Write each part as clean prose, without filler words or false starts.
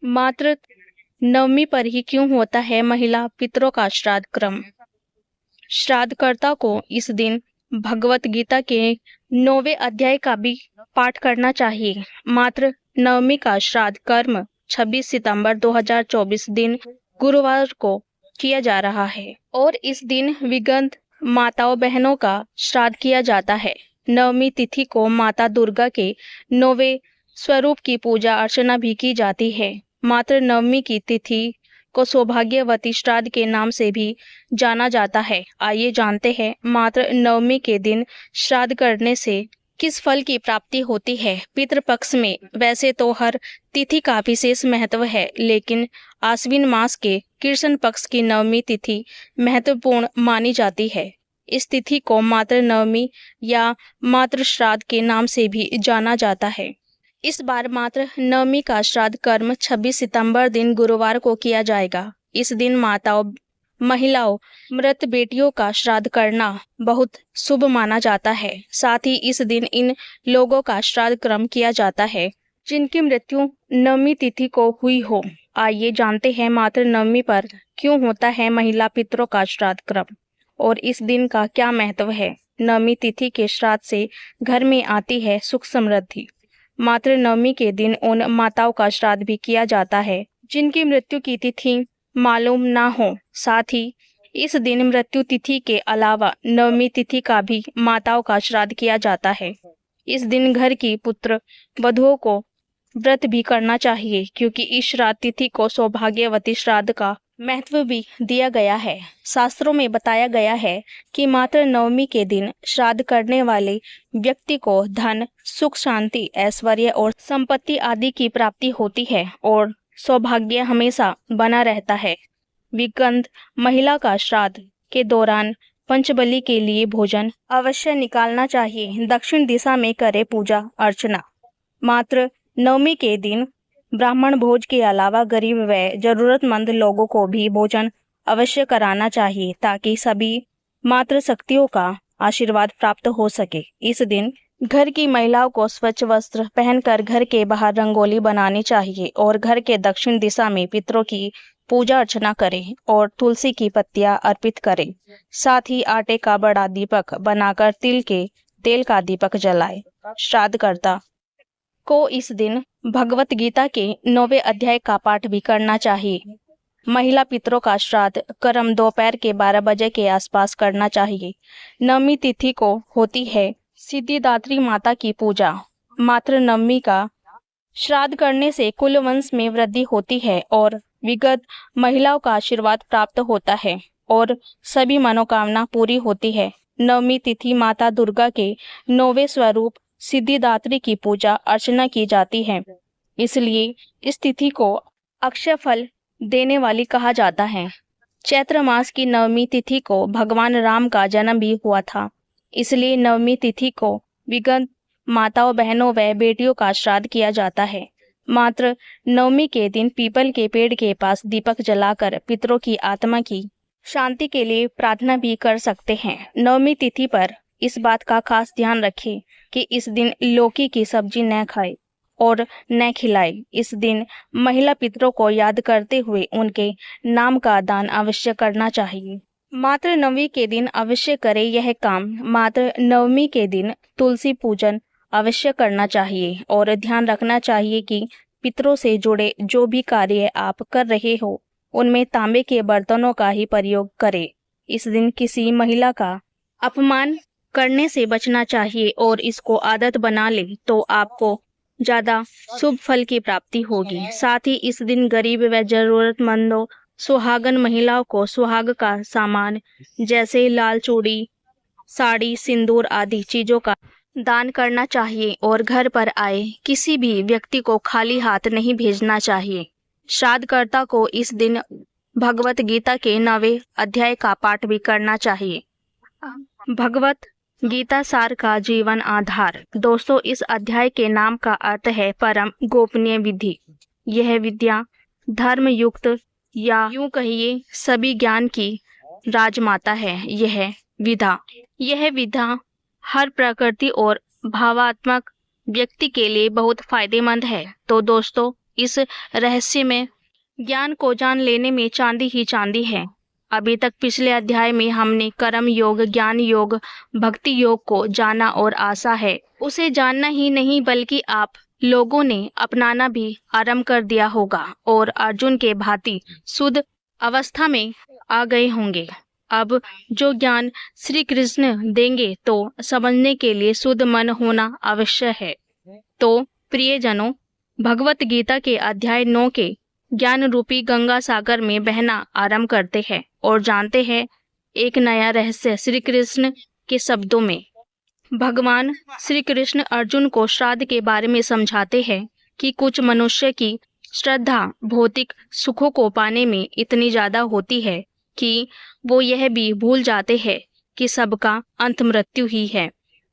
मात्र नवमी पर ही क्यों होता है महिला पितरों का श्राद्ध क्रम? श्राद्धकर्ता को इस दिन भगवत गीता के 9वें अध्याय का भी पाठ करना चाहिए। मात्र नवमी का श्राद्ध कर्म 26 सितंबर 2024 दिन गुरुवार को किया जा रहा है और इस दिन विगत माताओं बहनों का श्राद्ध किया जाता है। नवमी तिथि को माता दुर्गा के 9वें स्वरूप की पूजा अर्चना भी की जाती है। मात्र नवमी की तिथि को सौभाग्यवती श्राद्ध के नाम से भी जाना जाता है। आइए जानते हैं मात्र नवमी के दिन श्राद्ध करने से किस फल की प्राप्ति होती है। पितृपक्ष में वैसे तो हर तिथि का विशेष महत्व है, लेकिन आश्विन मास के कृष्ण पक्ष की नवमी तिथि महत्वपूर्ण मानी जाती है। इस तिथि को मात्र नवमी या मात्र श्राद्ध के नाम से भी जाना जाता है। इस बार मात्र नवमी का श्राद्ध कर्म 26 सितंबर दिन गुरुवार को किया जाएगा। इस दिन माताओं महिलाओं मृत बेटियों का श्राद्ध करना बहुत शुभ माना जाता है। साथ ही इस दिन इन लोगों का श्राद्ध क्रम किया जाता है जिनकी मृत्यु नवमी तिथि को हुई हो। आइए जानते हैं मात्र नवमी पर क्यों होता है महिला पितरों का श्राद्ध क्रम और इस दिन का क्या महत्व है। नवमी तिथि के श्राद्ध से घर में आती है सुख समृद्धि। मात्र नवमी के दिन उन माताओं का श्राद्ध भी किया जाता है जिनकी मृत्यु की तिथि मालूम ना हो। साथ ही इस दिन मृत्यु तिथि के अलावा नवमी तिथि का भी माताओं का श्राद्ध किया जाता है। इस दिन घर की पुत्र वधुओं को व्रत भी करना चाहिए, क्योंकि इस श्राद्ध तिथि को सौभाग्यवती श्राद्ध का महत्व भी दिया गया है। शास्त्रों में बताया गया है कि मात्र नवमी के दिन श्राद्ध करने वाले व्यक्ति को धन, सुख, शांति, ऐश्वर्य और संपत्ति आदि की प्राप्ति होती है और सौभाग्य हमेशा बना रहता है। विगत महिला का श्राद्ध के दौरान पंचबली के लिए भोजन अवश्य निकालना चाहिए। दक्षिण दिशा में करे पूजा अर्चना। मात्र नवमी के दिन ब्राह्मण भोज के अलावा गरीब व जरूरतमंद लोगों को भी भोजन अवश्य कराना चाहिए, ताकि सभी मातृ शक्तियों का आशीर्वाद प्राप्त हो सके। इस दिन घर की महिलाओं को स्वच्छ वस्त्र पहनकर घर के बाहर रंगोली बनानी चाहिए और घर के दक्षिण दिशा में पितरों की पूजा अर्चना करें और तुलसी की पत्तियां अर्पित करें। साथ ही आटे का बड़ा दीपक बनाकर तिल के तेल का दीपक जलाएं। श्राद्धकर्ता को इस दिन भगवत गीता के 9वें अध्याय का पाठ भी करना चाहिए। महिला पितरों का श्राद्ध कर्म दोपहर के 12 बजे के आसपास करना चाहिए। नवमी तिथि को होती है सिद्धिदात्री माता की पूजा। मात्र नवमी का श्राद्ध करने से कुल वंश में वृद्धि होती है और विगत महिलाओं का आशीर्वाद प्राप्त होता है और सभी मनोकामना पूरी होती है। नवमी तिथि माता दुर्गा के 9वें स्वरूप सिद्धिदात्री की पूजा अर्चना की जाती है, इसलिए इस तिथि को अक्षय फल देने वाली कहा जाता है। चैत्र मास की नवमी तिथि को भगवान राम का जन्म भी हुआ था, इसलिए नवमी तिथि को विगत माताओं बहनों व बेटियों का श्राद्ध किया जाता है। मात्र नवमी के दिन पीपल के पेड़ के पास दीपक जलाकर पितरों की आत्मा की शांति के लिए प्रार्थना भी कर सकते हैं। नवमी तिथि पर इस बात का खास ध्यान रखें कि इस दिन लौकी की सब्जी न खाए और न खिलाए। इस दिन महिला पितरों को याद करते हुए उनके नाम का दान अवश्य करना चाहिए। मात्र नवमी के दिन अवश्य करें यह काम। मात्र नवमी के दिन तुलसी पूजन अवश्य करना चाहिए और ध्यान रखना चाहिए कि पितरों से जुड़े जो भी कार्य आप कर रहे हो उनमें तांबे के बर्तनों का ही प्रयोग करें। इस दिन किसी महिला का अपमान करने से बचना चाहिए और इसको आदत बना ले तो आपको ज्यादा शुभ फल की प्राप्ति होगी। साथ ही इस दिन गरीब व जरूरतमंदों सुहागन महिलाओं को सुहाग का सामान जैसे लाल चूड़ी, साड़ी, सिंदूर आदि चीजों का दान करना चाहिए और घर पर आए किसी भी व्यक्ति को खाली हाथ नहीं भेजना चाहिए। श्राद्धकर्ता को इस दिन भगवत गीता के 9वें अध्याय का पाठ भी करना चाहिए। भगवत गीता सार का जीवन आधार। दोस्तों, इस अध्याय के नाम का अर्थ है परम गोपनीय विधि। यह विद्या धर्म युक्त या यूं कहिए सभी ज्ञान की राजमाता है। यह विधा हर प्रकृति और भावात्मक व्यक्ति के लिए बहुत फायदेमंद है। तो दोस्तों, इस रहस्य में ज्ञान को जान लेने में चांदी ही चांदी है। अभी तक पिछले अध्याय में हमने कर्म योग, ज्ञान योग, भक्ति योग को जाना और आशा है उसे जानना ही नहीं बल्कि आप लोगों ने अपनाना भी आरंभ कर दिया होगा और अर्जुन के भांति शुद्ध अवस्था में आ गए होंगे। अब जो ज्ञान श्री कृष्ण देंगे तो समझने के लिए शुद्ध मन होना आवश्यक है। तो प्रियजनों, भगवत गीता के अध्याय 9 के ज्ञान रूपी गंगा सागर में बहना आरंभ करते हैं और जानते हैं एक नया रहस्य श्री कृष्ण के शब्दों में। भगवान श्री कृष्ण अर्जुन को श्राद्ध के बारे में समझाते हैं कि कुछ मनुष्य की श्रद्धा भौतिक सुखों को पाने में इतनी ज्यादा होती है कि वो यह भी भूल जाते हैं कि सबका अंत मृत्यु ही है,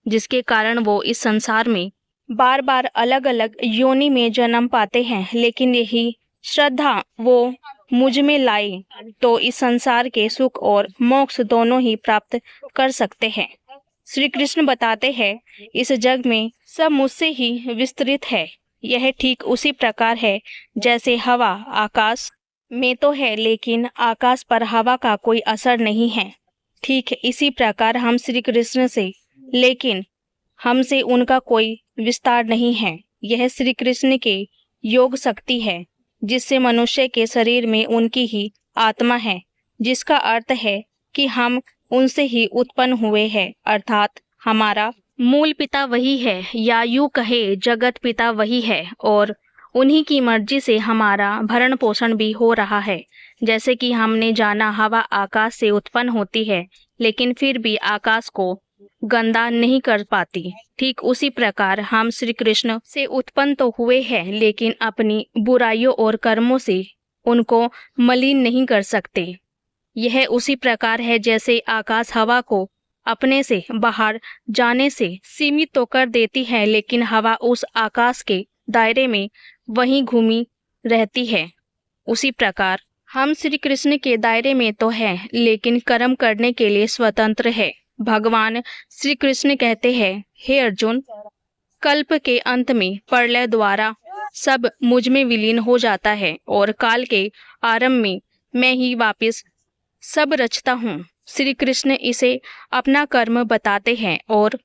जिसके कारण वो इस संसार में बार बार अलग अलग योनि में जन्म पाते हैं। लेकिन यही श्रद्धा वो मुझ में लाए तो इस संसार के सुख और मोक्ष दोनों ही प्राप्त कर सकते हैं। श्री कृष्ण बताते हैं इस जग में सब मुझसे ही विस्तृत है। यह ठीक उसी प्रकार है जैसे हवा आकाश में तो है लेकिन आकाश पर हवा का कोई असर नहीं है। ठीक इसी प्रकार हम श्री कृष्ण से लेकिन हमसे उनका कोई विस्तार नहीं है। यह श्री कृष्ण के योग शक्ति है जिससे मनुष्य के शरीर में उनकी ही आत्मा है, जिसका अर्थ है कि हम उनसे ही उत्पन्न हुए हैं, अर्थात हमारा मूल पिता वही है या यूं कहे जगत पिता वही है और उन्हीं की मर्जी से हमारा भरण पोषण भी हो रहा है। जैसे कि हमने जाना हवा आकाश से उत्पन्न होती है लेकिन फिर भी आकाश को गंदा नहीं कर पाती, ठीक उसी प्रकार हम श्री कृष्ण से उत्पन्न तो हुए हैं लेकिन अपनी बुराइयों और कर्मों से उनको मलिन नहीं कर सकते। यह उसी प्रकार है जैसे आकाश हवा को अपने से बाहर जाने से सीमित तो कर देती है लेकिन हवा उस आकाश के दायरे में वहीं घूमी रहती है। उसी प्रकार हम श्री कृष्ण के दायरे में तो हैं लेकिन कर्म करने के लिए स्वतंत्र है। भगवान श्री कृष्ण कहते हैं, हे अर्जुन, कल्प के अंत में प्रलय द्वारा सब मुझ में विलीन हो जाता है और काल के आरंभ में मैं ही वापस सब रचता हूँ। श्री कृष्ण इसे अपना कर्म बताते हैं और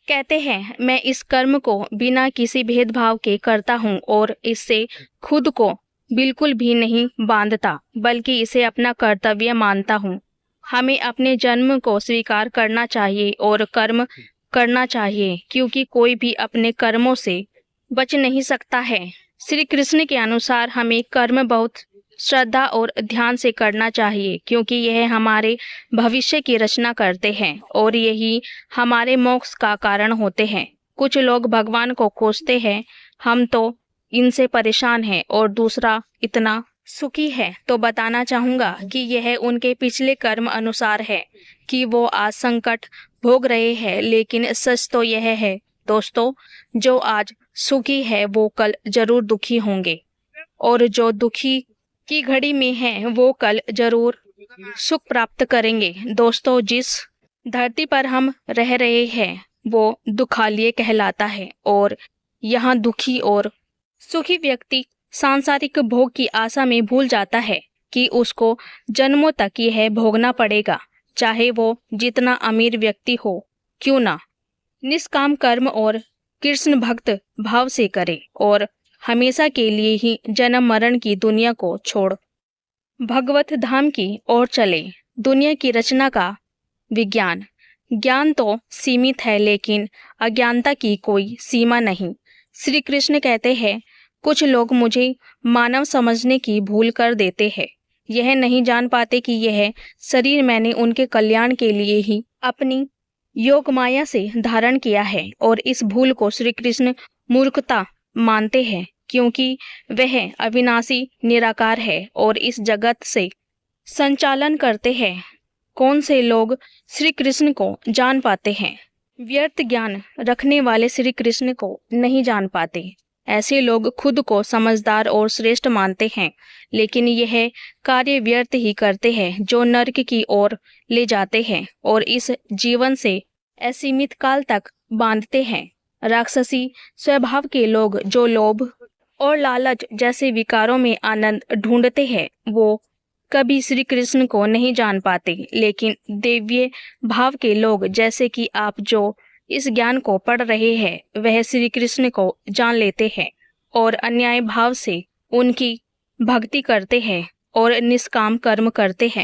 कहते हैं, मैं इस कर्म को बिना किसी भेदभाव के करता हूँ और इससे खुद को बिल्कुल भी नहीं बांधता बल्कि इसे अपना कर्तव्य मानता हूँ। हमें अपने जन्म को स्वीकार करना चाहिए और कर्म करना चाहिए क्योंकि कोई भी अपने कर्मों से बच नहीं सकता है। श्री कृष्ण के अनुसार हमें कर्म बहुत श्रद्धा और ध्यान से करना चाहिए क्योंकि यह हमारे भविष्य की रचना करते हैं और यही हमारे मोक्ष का कारण होते हैं। कुछ लोग भगवान को खोजते हैं, हम तो इनसे परेशान हैं और दूसरा इतना सुखी है, तो बताना चाहूँगा कि यह उनके पिछले कर्म अनुसार है कि वो आज संकट भोग रहे हैं। लेकिन सच तो यह है दोस्तों, जो आज सुखी है वो कल जरूर दुखी होंगे और जो दुखी की घड़ी में है वो कल जरूर सुख प्राप्त करेंगे। दोस्तों, जिस धरती पर हम रह रहे हैं वो दुखालय कहलाता है और यहाँ दुखी और सुखी व्यक्ति सांसारिक भोग की आशा में भूल जाता है कि उसको जन्मों तक यह भोगना पड़ेगा, चाहे वो जितना अमीर व्यक्ति हो क्यों ना। निष्काम कर्म और कृष्ण भक्त भाव से करे और हमेशा के लिए ही जन्म मरण की दुनिया को छोड़ भगवत धाम की ओर चले। दुनिया की रचना का विज्ञान ज्ञान तो सीमित है लेकिन अज्ञानता की कोई सीमा नहीं। श्री कृष्ण कहते हैं, कुछ लोग मुझे मानव समझने की भूल कर देते हैं। यह नहीं जान पाते कि यह शरीर मैंने उनके कल्याण के लिए ही अपनी योग माया से धारण किया है और इस भूल को श्री कृष्ण मूर्खता मानते हैं क्योंकि वह अविनाशी निराकार है और इस जगत से संचालन करते हैं। कौन से लोग श्री कृष्ण को जान पाते हैं? व्यर्थ ज्ञान रखने वाले श्री कृष्ण को नहीं जान पाते। ऐसे लोग खुद को समझदार और श्रेष्ठ मानते हैं लेकिन यह कार्य व्यर्थ ही करते हैं जो नरक की ओर ले जाते हैं और इस जीवन से असीमित काल तक बांधते हैं। राक्षसी स्वभाव के लोग जो लोभ और लालच जैसे विकारों में आनंद ढूंढते हैं, वो कभी श्री कृष्ण को नहीं जान पाते। लेकिन दैवीय भाव के लोग, जैसे कि आप, जो इस ज्ञान को पढ़ रहे हैं, वह श्री कृष्ण को जान लेते हैं और अन्याय भाव से उनकी भक्ति करते हैं और निष्काम कर्म करते हैं।